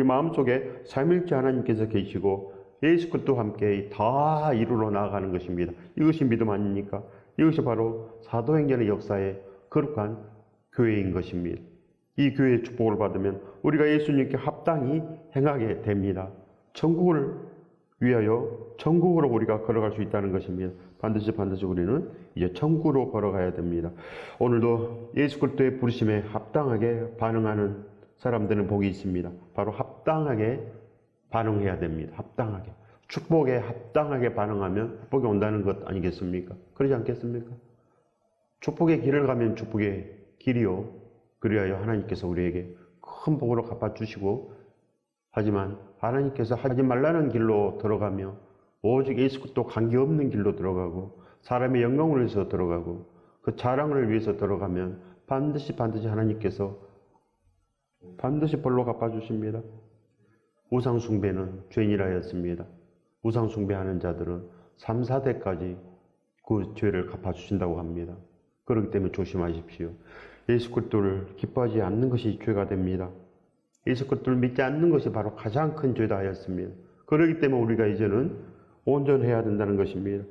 마음속에 삼일째 하나님께서 계시고 예수 그리스도와 함께 다 이루러 나아가는 것입니다. 이것이 믿음 아닙니까? 이것이 바로 사도행전의 역사의 거룩한 교회인 것입니다. 이 교회의 축복을 받으면 우리가 예수님께 합당히 행하게 됩니다. 천국을 위하여 천국으로 우리가 걸어갈 수 있다는 것입니다. 반드시 우리는 이제 천국으로 걸어가야 됩니다. 오늘도 예수 그리스도의 부르심에 합당하게 반응하는 사람들은 복이 있습니다. 바로 합당하게 반응해야 됩니다. 합당하게. 축복에 합당하게 반응하면 축복이 온다는 것 아니겠습니까? 그러지 않겠습니까? 축복의 길을 가면 축복의 길이요. 그리하여 하나님께서 우리에게 큰 복으로 갚아주시고, 하지만 하나님께서 하지 말라는 길로 들어가며 오직 예수 그리스도 관계없는 길로 들어가고 사람의 영광을 위해서 들어가고 그 자랑을 위해서 들어가면 반드시 하나님께서 반드시 벌로 갚아주십니다. 우상숭배는 죄인이라 하였습니다. 우상숭배하는 자들은 3, 4대까지 그 죄를 갚아주신다고 합니다. 그렇기 때문에 조심하십시오. 예수 그리스도를 기뻐하지 않는 것이 죄가 됩니다. 예수 그리스도를 믿지 않는 것이 바로 가장 큰 죄다 하였습니다. 그렇기 때문에 우리가 이제는 온전해야 된다는 것입니다.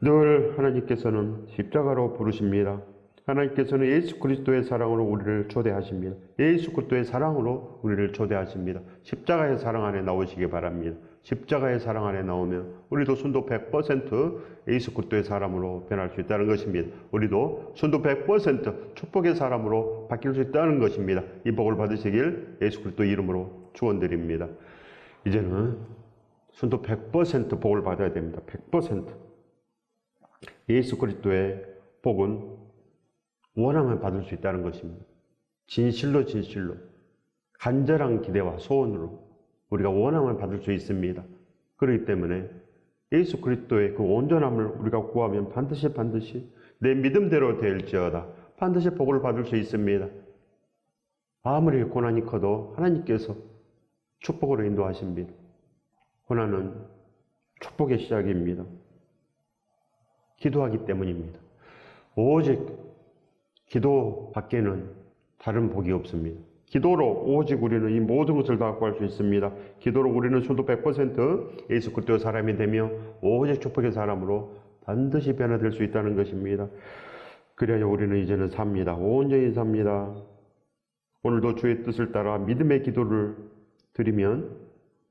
늘 하나님께서는 십자가로 부르십니다. 하나님께서는 예수 그리스도의 사랑으로 우리를 초대하십니다. 예수 그리스도의 사랑으로 우리를 초대하십니다. 십자가의 사랑 안에 나오시기 바랍니다. 십자가의 사랑 안에 나오면 우리도 순도 100% 예수 그리스도의 사람으로 변할 수 있다는 것입니다. 우리도 순도 100% 축복의 사람으로 바뀔 수 있다는 것입니다. 이 복을 받으시길 예수 그리스도 이름으로 축원드립니다. 이제는 순도 100% 복을 받아야 됩니다. 100%. 예수 그리스도의 복은 원하면 받을 수 있다는 것입니다. 진실로 간절한 기대와 소원으로 우리가 원하면 받을 수 있습니다. 그렇기 때문에 예수 그리스도의 그 온전함을 우리가 구하면 반드시 내 믿음대로 될지어다 반드시 복을 받을 수 있습니다. 아무리 고난이 커도 하나님께서 축복으로 인도하십니다. 고난은 축복의 시작입니다. 기도하기 때문입니다. 오직 기도 밖에는 다른 복이 없습니다. 기도로 오직 우리는 이 모든 것을 다 구할 수 있습니다. 기도로 우리는 순도 100% 예수 그리스도의 사람이 되며 오직 축복의 사람으로 반드시 변화될 수 있다는 것입니다. 그래야 우리는 이제는 삽니다. 온전히 삽니다. 오늘도 주의 뜻을 따라 믿음의 기도를 드리면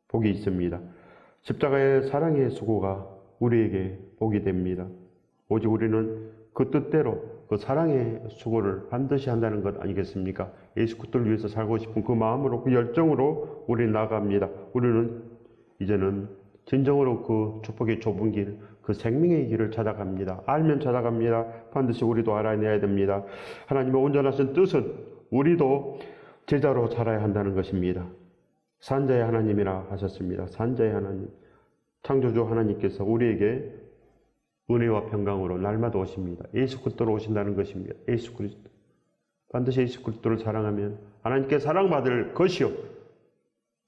복이 있습니다. 십자가의 사랑의 수고가 우리에게 복이 됩니다. 오직 우리는 그 뜻대로 그 사랑의 수고를 반드시 한다는 것 아니겠습니까? 예수 그리스도를 위해서 살고 싶은 그 마음으로 그 열정으로 우리는 나아갑니다. 우리는 이제는 진정으로 그 축복의 좁은 길, 그 생명의 길을 찾아갑니다. 알면 찾아갑니다. 반드시 우리도 알아내야 됩니다. 하나님의 온전하신 뜻은 우리도 제자로 살아야 한다는 것입니다. 산자의 하나님이라 하셨습니다. 산자의 하나님, 창조주 하나님께서 우리에게 은혜와 평강으로 날마다 오십니다. 예수 그리스도로 오신다는 것입니다. 예수 그리스도. 반드시 예수 그리스도를 사랑하면 하나님께 사랑받을 것이요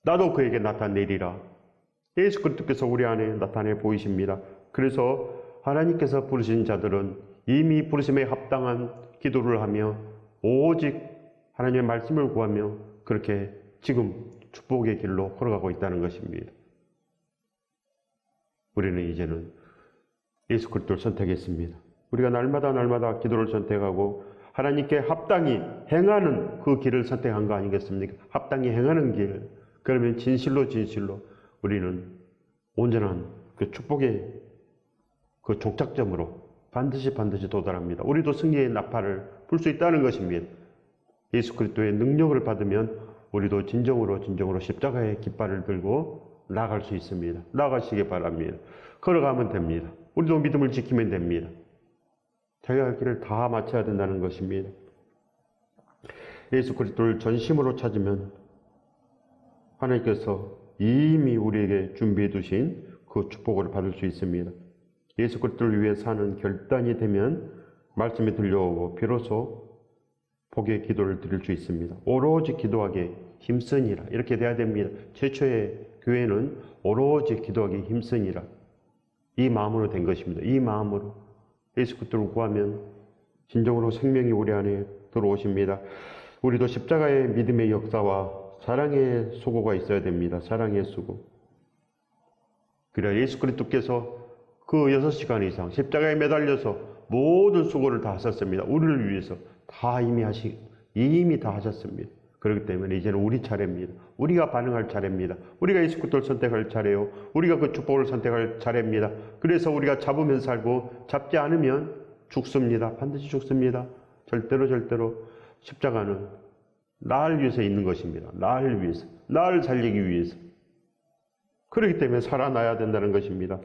나도 그에게 나타내리라. 예수 그리스도께서 우리 안에 나타내 보이십니다. 그래서 하나님께서 부르신 자들은 이미 부르심에 합당한 기도를 하며 오직 하나님의 말씀을 구하며 그렇게 지금 축복의 길로 걸어가고 있다는 것입니다. 우리는 이제는 예수 그리스도를 선택했습니다. 우리가 날마다 기도를 선택하고 하나님께 합당히 행하는 그 길을 선택한 거 아니겠습니까? 합당히 행하는 길. 그러면 진실로 우리는 온전한 그 축복의 그 종착점으로 반드시 도달합니다. 우리도 승리의 나팔을 불 수 있다는 것입니다. 예수 그리스도의 능력을 받으면 우리도 진정으로 십자가의 깃발을 들고 나아갈 수 있습니다. 나아가시기 바랍니다. 걸어가면 됩니다. 우리도 믿음을 지키면 됩니다. 자기가 할 길을 다 마쳐야 된다는 것입니다. 예수 그리스도를 전심으로 찾으면 하나님께서 이미 우리에게 준비해 두신 그 축복을 받을 수 있습니다. 예수 그리스도를 위해 사는 결단이 되면 말씀이 들려오고 비로소 복의 기도를 드릴 수 있습니다. 오로지 기도하기에 힘쓰니라. 이렇게 돼야 됩니다. 최초의 교회는 오로지 기도하기에 힘쓰니라. 이 마음으로 된 것입니다. 이 마음으로 예수 그리스도를 구하면 진정으로 생명이 우리 안에 들어오십니다. 우리도 십자가의 믿음의 역사와 사랑의 수고가 있어야 됩니다. 사랑의 수고. 그래야 예수 그리스도께서 그 6시간 이상 십자가에 매달려서 모든 수고를 다 하셨습니다. 우리를 위해서 다 이미 다 하셨습니다. 그렇기 때문에 이제는 우리 차례입니다. 우리가 반응할 차례입니다. 우리가 예수 그리스도를 선택할 차례요. 우리가 그 축복을 선택할 차례입니다. 그래서 우리가 잡으면 살고 잡지 않으면 죽습니다. 반드시 죽습니다. 절대로 십자가는 나를 위해서 있는 것입니다. 나를 위해서, 나를 살리기 위해서. 그렇기 때문에 살아나야 된다는 것입니다.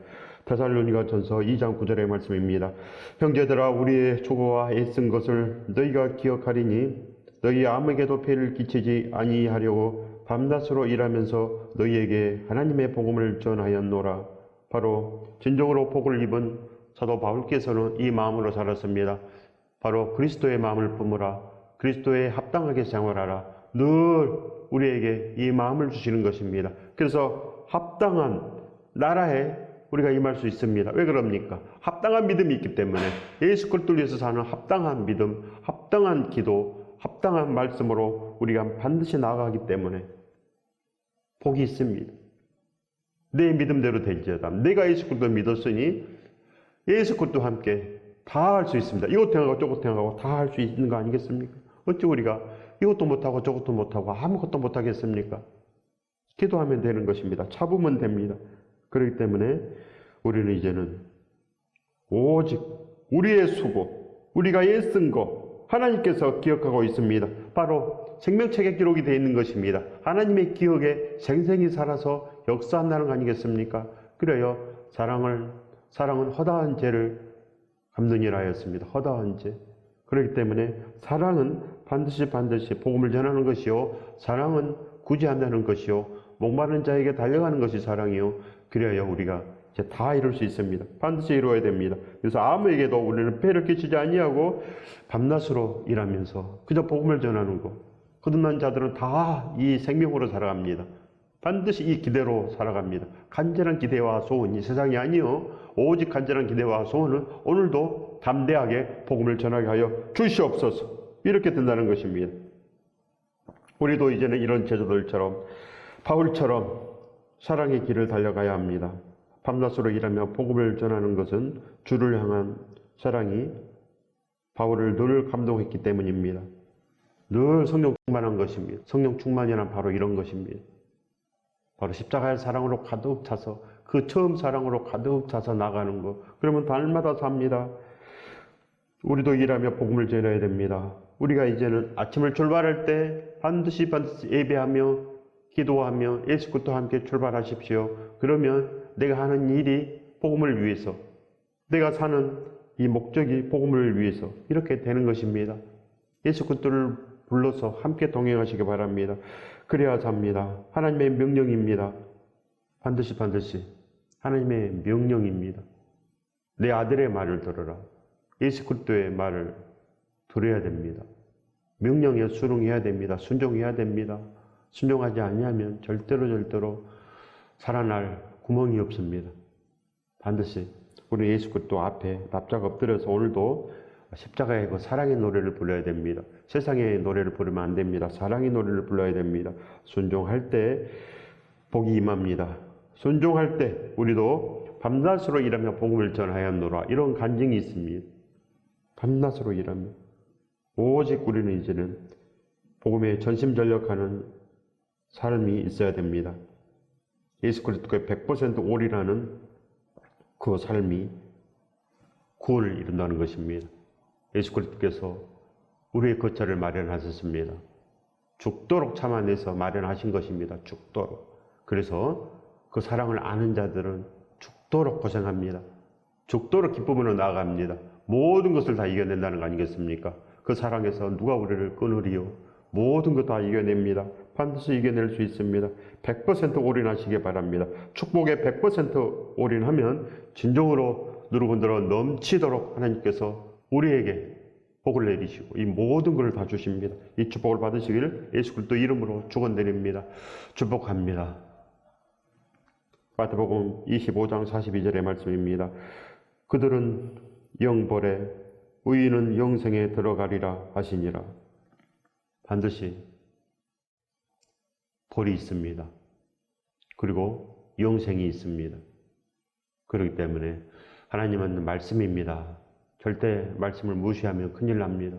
데살로니가 전서 2장 9절의 말씀입니다. 형제들아, 우리의 수고와 애쓴 것을 너희가 기억하리니 너희 아무에게도 폐를 끼치지 아니하려고 밤낮으로 일하면서 너희에게 하나님의 복음을 전하였노라. 바로 진정으로 복을 입은 사도 바울께서는 이 마음으로 살았습니다. 바로 그리스도의 마음을 품으라. 그리스도에 합당하게 생활하라. 늘 우리에게 이 마음을 주시는 것입니다. 그래서 합당한 나라에 우리가 임할 수 있습니다. 왜 그럽니까? 합당한 믿음이 있기 때문에 예수 그리스도를 위해서 사는 합당한 믿음, 합당한 기도, 합당한 말씀으로 우리가 반드시 나아가기 때문에 복이 있습니다. 내 믿음대로 될지어다. 내가 예수 그리스도를 믿었으니 예수 그리스도와 함께 다 할 수 있습니다. 이것도 행하고 저것도 행하고 다 할 수 있는 거 아니겠습니까? 어찌 우리가 이것도 못하고 저것도 못하고 아무것도 못하겠습니까? 기도하면 되는 것입니다. 참으면 됩니다. 그렇기 때문에 우리는 이제는 오직 우리의 수고, 우리가 애쓴 거 하나님께서 기억하고 있습니다. 바로 생명책에 기록이 되어 있는 것입니다. 하나님의 기억에 생생히 살아서 역사한다는 거 아니겠습니까? 그래요. 사랑은 허다한 죄를 갚느니라 하였습니다. 허다한 죄. 그렇기 때문에 사랑은 반드시 복음을 전하는 것이요. 사랑은 구제한다는 것이요. 목마른 자에게 달려가는 것이 사랑이요. 그래야 우리가 이제 다 이룰 수 있습니다. 반드시 이루어야 됩니다. 그래서 아무에게도 우리는 폐를 끼치지 아니하고 밤낮으로 일하면서 그저 복음을 전하는 것. 거듭난 자들은 다 이 생명으로 살아갑니다. 반드시 이 기대로 살아갑니다. 간절한 기대와 소원이 세상이 아니요. 오직 간절한 기대와 소원은 오늘도 담대하게 복음을 전하게 하여 주시옵소서. 이렇게 된다는 것입니다. 우리도 이제는 이런 제자들처럼 바울처럼 사랑의 길을 달려가야 합니다. 밤낮으로 일하며 복음을 전하는 것은 주를 향한 사랑이 바울을 늘 감동했기 때문입니다. 늘 성령 충만한 것입니다. 성령 충만이란 바로 이런 것입니다. 바로 십자가의 사랑으로 가득 차서 그 처음 사랑으로 가득 차서 나가는 것. 그러면 날마다 삽니다. 우리도 일하며 복음을 전해야 됩니다. 우리가 이제는 아침을 출발할 때 반드시 예배하며 기도하며 예수 그리스도와 함께 출발하십시오. 그러면 내가 하는 일이 복음을 위해서, 내가 사는 이 목적이 복음을 위해서 이렇게 되는 것입니다. 예수 그리스도를 불러서 함께 동행하시기 바랍니다. 그래야 삽니다. 하나님의 명령입니다. 반드시 하나님의 명령입니다. 내 아들의 말을 들어라. 예수 그리스도의 말을 들어야 됩니다. 명령에 순응해야 됩니다. 순종해야 됩니다. 순종하지 아니하면 절대로 살아날 구멍이 없습니다. 반드시 우리 예수 그리스도 앞에 납작 엎드려서 오늘도 십자가의 그 사랑의 노래를 불러야 됩니다. 세상의 노래를 부르면 안 됩니다. 사랑의 노래를 불러야 됩니다. 순종할 때 복이 임합니다. 순종할 때 우리도 밤낮으로 일하며 복음을 전하였노라. 이런 간증이 있습니다. 밤낮으로 일하며 오직 우리는 이제는 복음에 전심전력하는 삶이 있어야 됩니다. 예수 그리스도의 100% 올인하는 그 삶이 구원을 이룬다는 것입니다. 예수 그리스도께서 우리의 거처를 마련하셨습니다. 죽도록 참아내서 마련하신 것입니다. 죽도록. 그래서 그 사랑을 아는 자들은 죽도록 고생합니다. 죽도록 기쁨으로 나아갑니다. 모든 것을 다 이겨낸다는 거 아니겠습니까? 그 사랑에서 누가 우리를 끊으리요? 모든 것 다 이겨냅니다. 반드시 이겨낼 수 있습니다. 100% 올인하시기 바랍니다. 축복에 100% 올인하면 진정으로 누구분들어 넘치도록 하나님께서 우리에게 복을 내리시고 이 모든 것을 다 주십니다. 이 축복을 받으시길 예수 그리스도 이름으로 축원드립니다. 축복합니다. 마태복음 25장 42절의 말씀입니다. 그들은 영벌에 의인은 영생에 들어가리라 하시니라. 반드시 벌이 있습니다. 그리고 영생이 있습니다. 그렇기 때문에 하나님은 말씀입니다. 절대 말씀을 무시하면 큰일 납니다.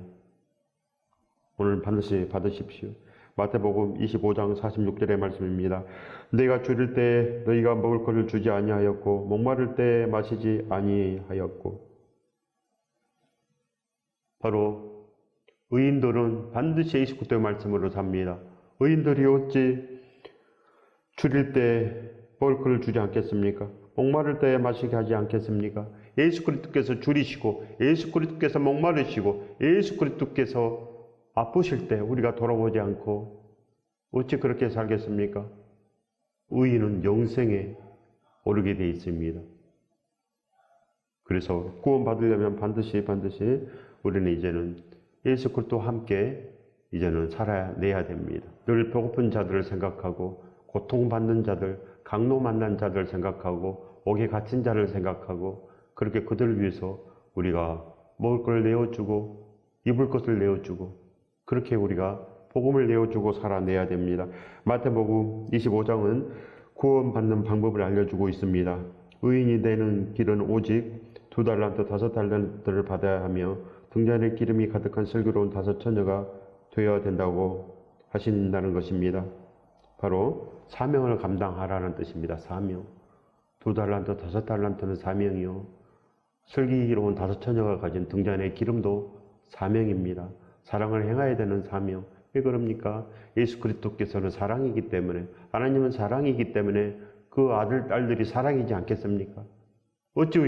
오늘 반드시 받으십시오. 마태복음 25장 46절의 말씀입니다. 내가 줄일 때 너희가 먹을 것을 주지 아니하였고 목마를 때 마시지 아니하였고. 바로 의인들은 반드시 예수 그리스도의 말씀으로 삽니다. 의인들이 어찌 줄일 때 먹을 것을 주지 않겠습니까? 목마를 때 마시게 하지 않겠습니까? 예수 그리스도께서 줄이시고 예수 그리스도께서 목마르시고 예수 그리스도께서 아프실 때 우리가 돌아보지 않고 어찌 그렇게 살겠습니까? 의인은 영생에 오르게 되어 있습니다. 그래서 구원받으려면 반드시 우리는 이제는 예수 그리스도와 함께 이제는 살아내야 됩니다. 늘 배고픈 자들을 생각하고 고통받는 자들, 강로 만난 자들을 생각하고 옥에 갇힌 자를 생각하고 그렇게 그들을 위해서 우리가 먹을 걸 내어주고 입을 것을 내어주고 그렇게 우리가 복음을 내어주고 살아내야 됩니다. 마태복음 25장은 구원받는 방법을 알려주고 있습니다. 의인이 되는 길은 오직 2달란트 5달란트를 받아야 하며 등잔에 기름이 가득한 슬기로운 5처녀가 되어야 된다고 하신다는 것입니다. 바로 사명을 감당하라는 뜻입니다. 사명. 2달란트 5달란트는 사명이요. 슬기로운 5처녀가 가진 등잔의 기름도 사명입니다. 사랑을 행해야 되는 사명. 왜 그럽니까? 예수 그리스도께서는 사랑이기 때문에, 하나님은 사랑이기 때문에 그 아들, 딸들이 사랑이지 않겠습니까? 어찌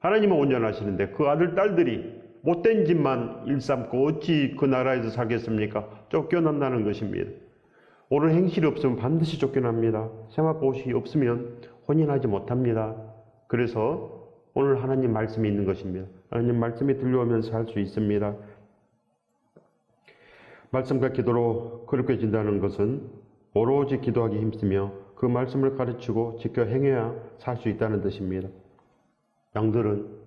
하나님은 온전하시는데 그 아들, 딸들이 못된 짓만 일삼고 어찌 그 나라에서 살겠습니까? 쫓겨난다는 것입니다. 옳은 행실이 없으면 반드시 쫓겨납니다. 세마포시 없으면 혼인하지 못합니다. 그래서 오늘 하나님 말씀이 있는 것입니다. 하나님 말씀이 들려오면서 할 수 있습니다. 말씀과 기도로 거룩해진다는 것은 오로지 기도하기 힘쓰며 그 말씀을 가르치고 지켜 행해야 살 수 있다는 뜻입니다. 양들은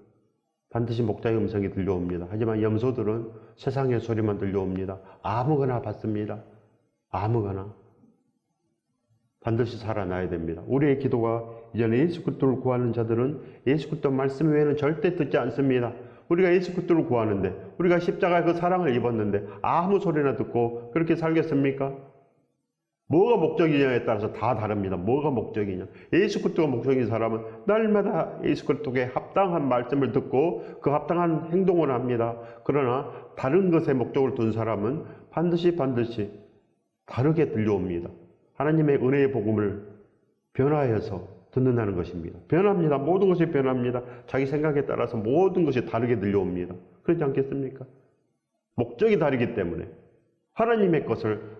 반드시 목자의 음성이 들려옵니다. 하지만 염소들은 세상의 소리만 들려옵니다. 아무거나 받습니다. 아무거나. 반드시 살아나야 됩니다. 우리의 기도가 이제는 예수 그리스도를 구하는 자들은 예수 그리스도 말씀 외에는 절대 듣지 않습니다. 우리가 예수 그리스도를 구하는데 우리가 십자가의 그 사랑을 입었는데 아무 소리나 듣고 그렇게 살겠습니까? 뭐가 목적이냐에 따라서 다 다릅니다. 뭐가 목적이냐. 예수 그리스도가 목적인 사람은 날마다 예수 그리스도의 합당한 말씀을 듣고 그 합당한 행동을 합니다. 그러나 다른 것에 목적을 둔 사람은 반드시 다르게 들려옵니다. 하나님의 은혜의 복음을 변화해서 듣는다는 것입니다. 변합니다. 모든 것이 변합니다. 자기 생각에 따라서 모든 것이 다르게 들려옵니다. 그렇지 않겠습니까? 목적이 다르기 때문에 하나님의 것을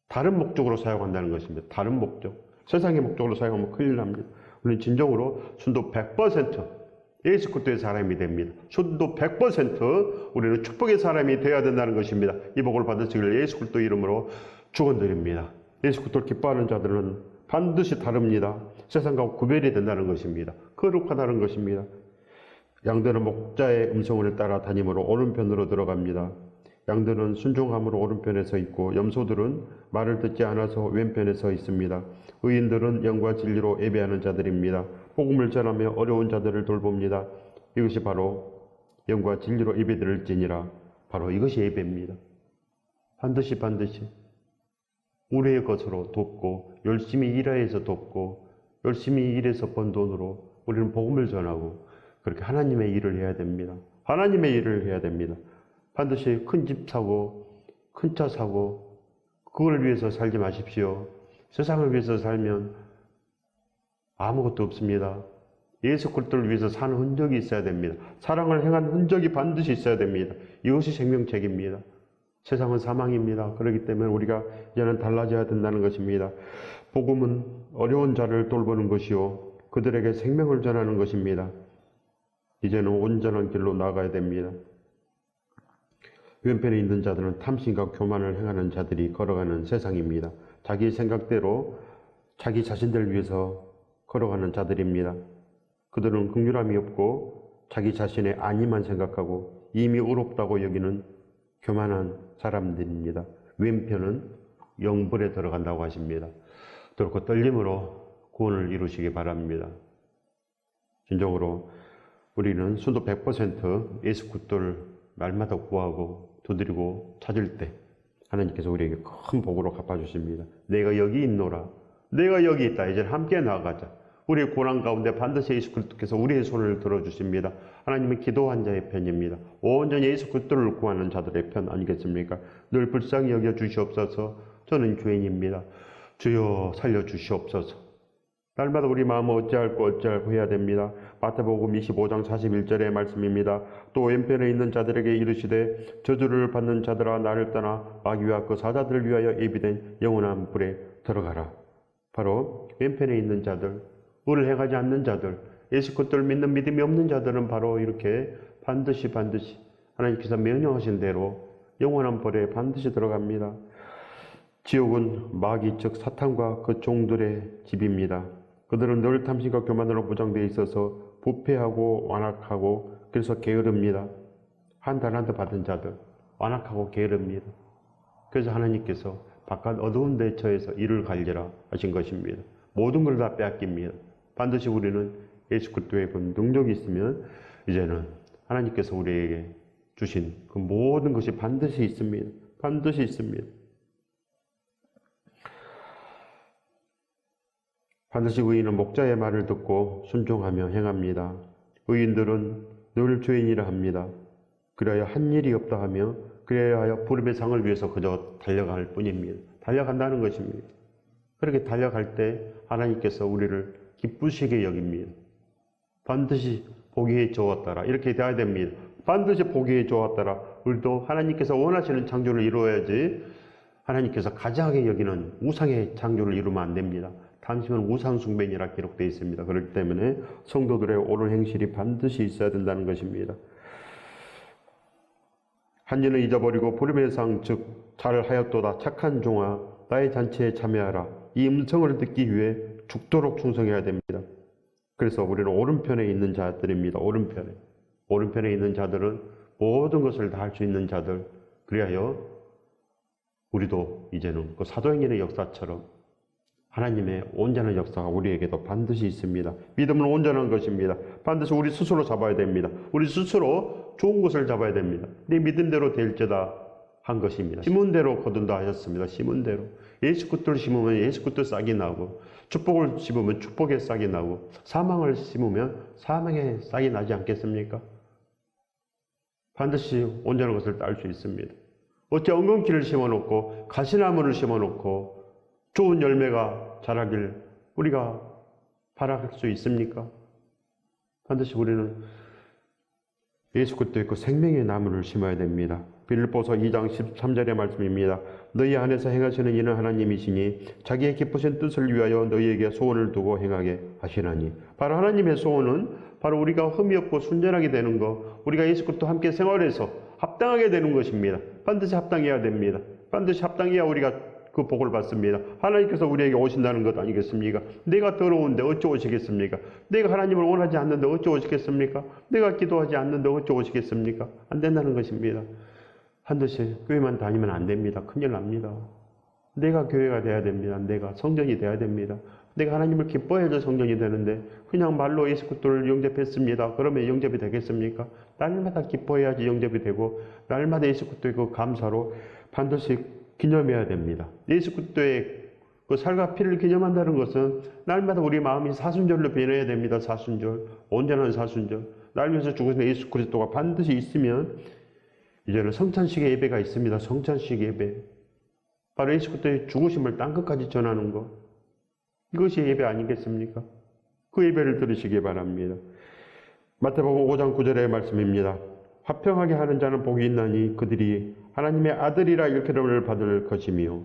다른 목적으로 사용한다는 것입니다. 다른 목적. 세상의 목적으로 사용하면 큰일 납니다. 우리는 진정으로 순도 100% 예수 그리스도의 사람이 됩니다. 순도 100% 우리는 축복의 사람이 되어야 된다는 것입니다. 이 복을 받으시길 예수 그리스도 이름으로 축원드립니다. 예수 그리스도를 기뻐하는 자들은 반드시 다릅니다. 세상과 구별이 된다는 것입니다. 거룩하다는 것입니다. 양들은 목자의 음성을 따라 다니므로 오른편으로 들어갑니다. 양들은 순종함으로 오른편에 서 있고 염소들은 말을 듣지 않아서 왼편에 서 있습니다. 의인들은 영과 진리로 예배하는 자들입니다. 복음을 전하며 어려운 자들을 돌봅니다. 이것이 바로 영과 진리로 예배드릴지니라. 바로 이것이 예배입니다. 반드시 우리의 것으로 돕고 열심히 일해서 돕고 열심히 일해서 번 돈으로 우리는 복음을 전하고 그렇게 하나님의 일을 해야 됩니다. 하나님의 일을 해야 됩니다. 반드시 큰 집 사고 큰 차 사고 그걸 위해서 살지 마십시오. 세상을 위해서 살면 아무것도 없습니다. 예수 그리스도를 위해서 사는 흔적이 있어야 됩니다. 사랑을 행한 흔적이 반드시 있어야 됩니다. 이것이 생명책입니다. 세상은 사망입니다. 그렇기 때문에 우리가 이제는 달라져야 된다는 것입니다. 복음은 어려운 자를 돌보는 것이요 그들에게 생명을 전하는 것입니다. 이제는 온전한 길로 나아가야 됩니다. 왼편에 있는 자들은 탐심과 교만을 행하는 자들이 걸어가는 세상입니다. 자기 생각대로 자기 자신들을 위해서 걸어가는 자들입니다. 그들은 긍휼함이 없고 자기 자신의 안위만 생각하고 이미 의롭다고 여기는 교만한 사람들입니다. 왼편은 영벌에 들어간다고 하십니다. 그렇고 떨림으로 구원을 이루시기 바랍니다. 진정으로 우리는 순도 100% 예수 그리스도를 날마다 구하고 두드리고 찾을 때 하나님께서 우리에게 큰 복으로 갚아주십니다. 내가 여기 있노라. 내가 여기 있다. 이제 함께 나아가자. 우리의 고난 가운데 반드시 예수 그리스도께서 우리의 손을 들어주십니다. 하나님은 기도한 자의 편입니다. 온전히 예수 그리스도를 구하는 자들의 편 아니겠습니까? 늘 불쌍히 여겨 주시옵소서. 저는 죄인입니다. 주여 살려 주시옵소서. 날마다 우리 마음은 어찌할고 해야 됩니다. 마태복음 25장 41절의 말씀입니다. 또 왼편에 있는 자들에게 이르시되 저주를 받는 자들아 나를 떠나 마귀와 그 사자들을 위하여 예비된 영원한 불에 들어가라. 바로 왼편에 있는 자들, 의를 행하지 않는 자들, 예수 그리스도를 믿는 믿음이 없는 자들은 바로 이렇게 반드시 하나님께서 명령하신 대로 영원한 불에 반드시 들어갑니다. 지옥은 마귀 즉 사탄과 그 종들의 집입니다. 그들은 늘 탐심과 교만으로 무장되어 있어서 부패하고 완악하고 그래서 게으릅니다. 한 달란트 받은 자들 완악하고 게으릅니다. 그래서 하나님께서 바깥 어두운 데처에서 이를 갈리라 하신 것입니다. 모든 걸 다 빼앗깁니다. 반드시 우리는 예수 그리스도의 그 능력이 있으면 이제는 하나님께서 우리에게 주신 그 모든 것이 반드시 있습니다. 반드시 있습니다. 반드시 의인은 목자의 말을 듣고 순종하며 행합니다. 의인들은 늘 죄인이라 합니다. 그래야 한 일이 없다 하며 그래야 부름의 상을 위해서 그저 달려갈 뿐입니다. 달려간다는 것입니다. 그렇게 달려갈 때 하나님께서 우리를 기쁘시게 여깁니다. 반드시 보기에 좋았더라. 이렇게 돼야 됩니다. 반드시 보기에 좋았더라. 우리도 하나님께서 원하시는 창조를 이루어야지 하나님께서 가장하게 여기는 우상의 창조를 이루면 안 됩니다. 탐심은 우상 숭배니라 기록되어 있습니다. 그렇기 때문에 성도들의 옳은 행실이 반드시 있어야 된다는 것입니다. 한 일은 잊어버리고 부름의 상 즉 잘하였도다 착한 종아 나의 잔치에 참여하라. 이 음성을 듣기 위해 죽도록 충성해야 됩니다. 그래서 우리는 오른편에 있는 자들입니다. 오른편에 있는 자들은 모든 것을 다 할 수 있는 자들. 그리하여 우리도 이제는 그 사도행전의 역사처럼 하나님의 온전한 역사가 우리에게도 반드시 있습니다. 믿음은 온전한 것입니다. 반드시 우리 스스로 잡아야 됩니다. 우리 스스로 좋은 것을 잡아야 됩니다. 내 믿음대로 될지다 한 것입니다. 심은 대로 거둔다 하셨습니다. 심은 대로. 예수 그리스도를 심으면 예수 그리스도 싹이 나고 축복을 심으면 축복의 싹이 나고 사망을 심으면 사망의 싹이 나지 않겠습니까? 반드시 온전한 것을 딸 수 있습니다. 어째 엉겅퀴를 심어놓고 가시나무를 심어놓고 좋은 열매가 자라길 우리가 바랄 수 있습니까? 반드시 우리는 예수 그리스도의 그 생명의 나무를 심어야 됩니다. 빌립보서 2장 13절의 말씀입니다. 너희 안에서 행하시는 이는 하나님이시니 자기의 기쁘신 뜻을 위하여 너희에게 소원을 두고 행하게 하시나니. 바로 하나님의 소원은 바로 우리가 흠이 없고 순전하게 되는 것, 우리가 예수 그리스도와 함께 생활해서 합당하게 되는 것입니다. 반드시 합당해야 됩니다. 반드시 합당해야 우리가 그 복을 받습니다. 하나님께서 우리에게 오신다는 것 아니겠습니까? 내가 더러운데 어찌 오시겠습니까? 내가 하나님을 원하지 않는데 어찌 오시겠습니까? 내가 기도하지 않는데 어찌 오시겠습니까? 안 된다는 것입니다. 반드시 교회만 다니면 안 됩니다. 큰일 납니다. 내가 교회가 돼야 됩니다. 내가 성전이 돼야 됩니다. 내가 하나님을 기뻐해야지 성전이 되는데 그냥 말로 예수 그리스도를 영접했습니다. 그러면 영접이 되겠습니까? 날마다 기뻐해야지 영접이 되고 날마다 예수 그리스도의 그 감사로 반드시 기념해야 됩니다. 예수 그리스도의 그 살과 피를 기념한다는 것은 날마다 우리 마음이 사순절로 변해야 됩니다. 사순절, 온전한 사순절. 날 위해서 죽으신 예수 그리스도가 반드시 있으면 이제는 성찬식 예배가 있습니다. 성찬식 예배. 바로 예수 그리스도의 죽으심을 땅끝까지 전하는 것. 이것이 예배 아니겠습니까? 그 예배를 들으시기 바랍니다. 마태복음 5장 9절의 말씀입니다. 화평하게 하는 자는 복이 있나니 그들이 하나님의 아들이라 일컬음을 받을 것이며.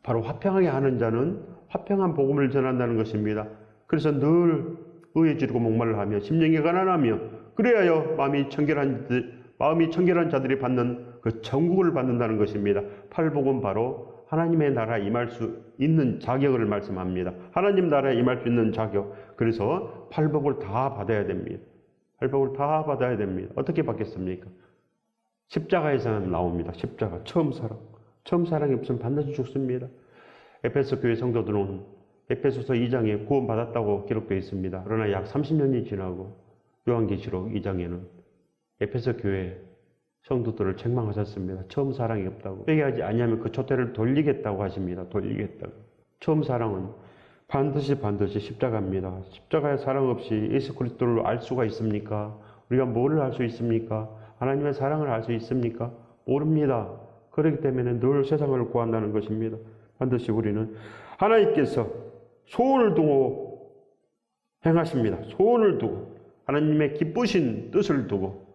바로 화평하게 하는 자는 화평한 복음을 전한다는 것입니다. 그래서 늘 의에 지르고 목말라 하며 심령이 가난하며 그래야 마음이 청결한 자들이 받는 그 천국을 받는다는 것입니다. 팔복은 바로 하나님의 나라에 임할 수 있는 자격을 말씀합니다. 하나님 나라에 임할 수 있는 자격. 그래서 팔복을 다 받아야 됩니다. 팔복을 다 받아야 됩니다. 어떻게 받겠습니까? 십자가에서 나옵니다. 십자가. 처음 사랑. 처음 사랑이 없으면 반드시 죽습니다. 에베소 교회 성도들은 에베소서 2장에 구원받았다고 기록되어 있습니다. 그러나 약 30년이 지나고 요한계시록 2장에는 에베소 교회 성도들을 책망하셨습니다. 처음 사랑이 없다고. 회개하지 아니하면 그 촛대를 돌리겠다고 하십니다. 돌리겠다고. 처음 사랑은 반드시 십자가입니다. 십자가의 사랑 없이 예수 그리스도를 알 수가 있습니까? 우리가 뭐를 알 수 있습니까? 하나님의 사랑을 알 수 있습니까? 모릅니다. 그렇기 때문에 늘 세상을 구한다는 것입니다. 반드시 우리는 하나님께서 소원을 두고 행하십니다. 소원을 두고 하나님의 기쁘신 뜻을 두고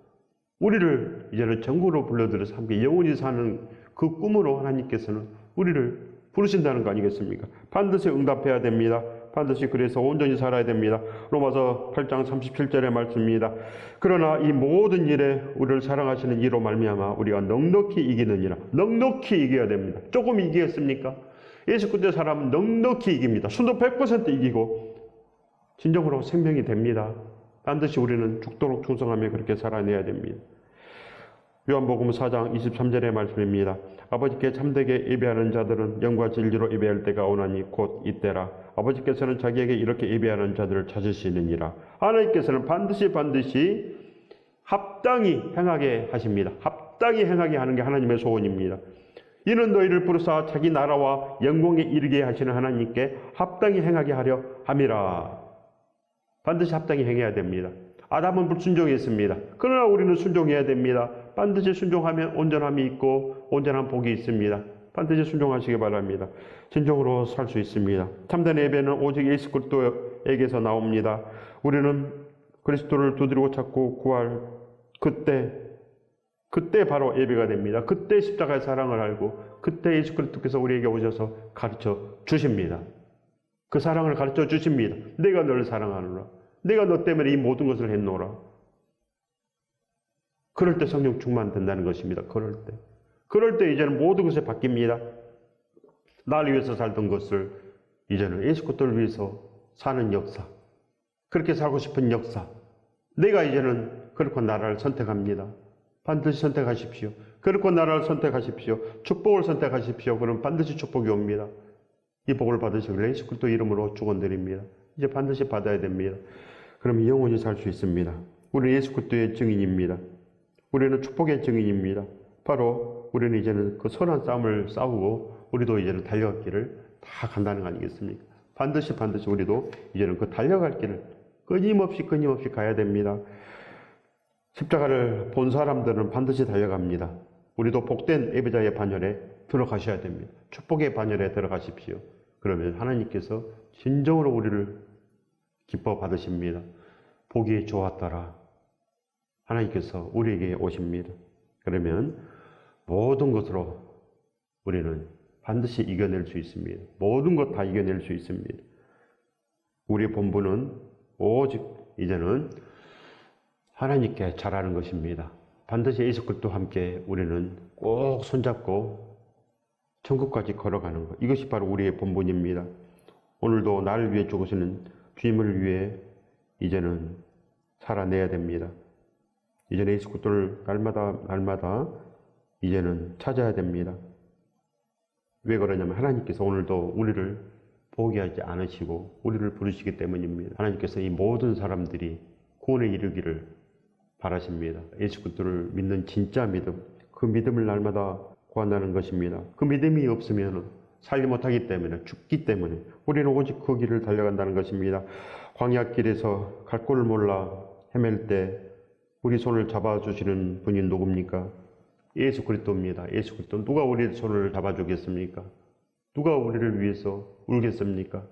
우리를 이제는 천국으로 불러들여서 함께 영원히 사는 그 꿈으로 하나님께서는 우리를 부르신다는 거 아니겠습니까? 반드시 응답해야 됩니다. 반드시 그래서 온전히 살아야 됩니다. 로마서 8장 37절의 말씀입니다. 그러나 이 모든 일에 우리를 사랑하시는 이로 말미암아 우리가 넉넉히 이기느니라. 넉넉히 이겨야 됩니다. 조금 이기겠습니까? 예수 그리스도의 사람은 넉넉히 이깁니다. 순도 100% 이기고 진정으로 생명이 됩니다. 반드시 우리는 죽도록 충성하며 그렇게 살아내야 됩니다. 요한복음 4장 23절의 말씀입니다. 아버지께 참되게 예배하는 자들은 영과 진리로 예배할 때가 오나니 곧 이때라. 아버지께서는 자기에게 이렇게 예배하는 자들을 찾으시느니라. 하나님께서는 반드시 합당히 행하게 하십니다. 합당히 행하게 하는 게 하나님의 소원입니다. 이는 너희를 부르사 자기 나라와 영광에 이르게 하시는 하나님께 합당히 행하게 하려 함이라. 반드시 합당히 행해야 됩니다. 아담은 불순종했습니다. 그러나 우리는 순종해야 됩니다. 반드시 순종하면 온전함이 있고 온전한 복이 있습니다. 반드시 순종하시기 바랍니다. 진정으로 살 수 있습니다. 참된 예배는 오직 예수 그리스도에게서 나옵니다. 우리는 그리스도를 두드리고 찾고 구할 그때 바로 예배가 됩니다. 그때 십자가의 사랑을 알고 그때 예수 그리스도께서 우리에게 오셔서 가르쳐 주십니다. 그 사랑을 가르쳐 주십니다. 내가 너를 사랑하노라. 내가 너 때문에 이 모든 것을 했노라. 그럴 때 성령 충만된다는 것입니다. 그럴 때 이제는 모든 것이 바뀝니다. 나를 위해서 살던 것을 이제는 예수 그리스도를 위해서 사는 역사. 그렇게 살고 싶은 역사. 내가 이제는 그렇고 나라를 선택합니다. 반드시 선택하십시오. 그렇고 나라를 선택하십시오. 축복을 선택하십시오. 그럼 반드시 축복이 옵니다. 이 복을 받으시길 예수 그리스도 이름으로 축원드립니다. 이제 반드시 받아야 됩니다. 그럼 영원히 살 수 있습니다. 우리는 예수 그리스도의 증인입니다. 우리는 축복의 증인입니다. 바로 우리는 이제는 그 선한 싸움을 싸우고 우리도 이제는 달려갈 길을 다 간다는 거 아니겠습니까? 반드시 우리도 이제는 그 달려갈 길을 끊임없이 가야 됩니다. 십자가를 본 사람들은 반드시 달려갑니다. 우리도 복된 예배자의 반열에 들어가셔야 됩니다. 축복의 반열에 들어가십시오. 그러면 하나님께서 진정으로 우리를 기뻐 받으십니다. 보기 좋았더라. 하나님께서 우리에게 오십니다. 그러면 모든 것으로 우리는 반드시 이겨낼 수 있습니다. 모든 것 다 이겨낼 수 있습니다. 우리의 본분은 오직 이제는 하나님께 잘하는 것입니다. 반드시 예수 그리스도와 함께 우리는 꼭 손잡고 천국까지 걸어가는 것. 이것이 바로 우리의 본분입니다. 오늘도 나를 위해 죽으시는 주님을 위해 이제는 살아내야 됩니다. 이제는 예수 그리스도를 날마다 이제는 찾아야 됩니다. 왜 그러냐면 하나님께서 오늘도 우리를 포기하지 않으시고 우리를 부르시기 때문입니다. 하나님께서 이 모든 사람들이 구원에 이르기를 바라십니다. 예수 그리스도를 믿는 진짜 믿음, 그 믿음을 날마다 구한다는 것입니다. 그 믿음이 없으면 살지 못하기 때문에, 죽기 때문에 우리는 오직 그 길을 달려간다는 것입니다. 광야길에서 갈 곳을 몰라 헤맬 때 우리 손을 잡아주시는 분이 누굽니까? 예수 그리스도입니다. 예수 그리스도. 누가 우리 손을 잡아주겠습니까? 누가 우리를 위해서 울겠습니까?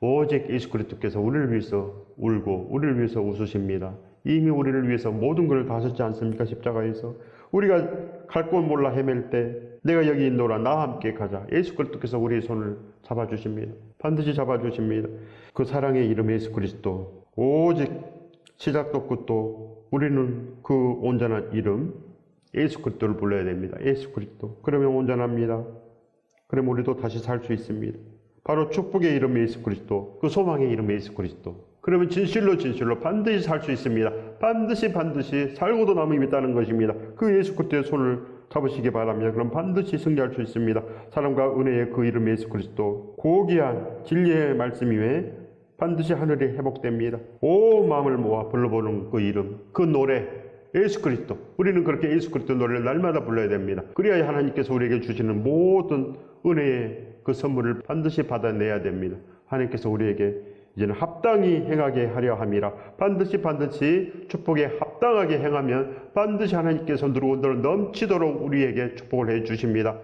오직 예수 그리스도께서 우리를 위해서 울고 우리를 위해서 웃으십니다. 이미 우리를 위해서 모든 걸 다 하셨지 않습니까? 십자가에서. 우리가 갈 곳 몰라 헤맬 때 내가 여기 있노라 나와 함께 가자. 예수 그리스도께서 우리의 손을 잡아주십니다. 반드시 잡아주십니다. 그 사랑의 이름 예수 그리스도. 오직 시작도 끝도 우리는 그 온전한 이름 예수 그리스도를 불러야 됩니다. 예수 그리스도. 그러면 온전합니다. 그러면 우리도 다시 살 수 있습니다. 바로 축복의 이름 예수 그리스도, 그 소망의 이름 예수 그리스도. 그러면 진실로 반드시 살 수 있습니다. 반드시 살고도 남음이 있다는 것입니다. 그 예수 그리스도의 손을 잡으시기 바랍니다. 그럼 반드시 승리할 수 있습니다. 사랑과 은혜의 그 이름 예수 그리스도 고귀한 진리의 말씀 위에 반드시 하늘이 회복됩니다. 온 마음을 모아 불러보는 그 이름, 그 노래 예수 그리스도. 우리는 그렇게 예수 그리스도 노래를 날마다 불러야 됩니다. 그래야 하나님께서 우리에게 주시는 모든 은혜의 그 선물을 반드시 받아내야 됩니다. 하나님께서 우리에게 이제는 합당히 행하게 하려 함이라. 반드시 축복에 합당하게 행하면 반드시 하나님께서 누구를 넘치도록 우리에게 축복을 해 주십니다.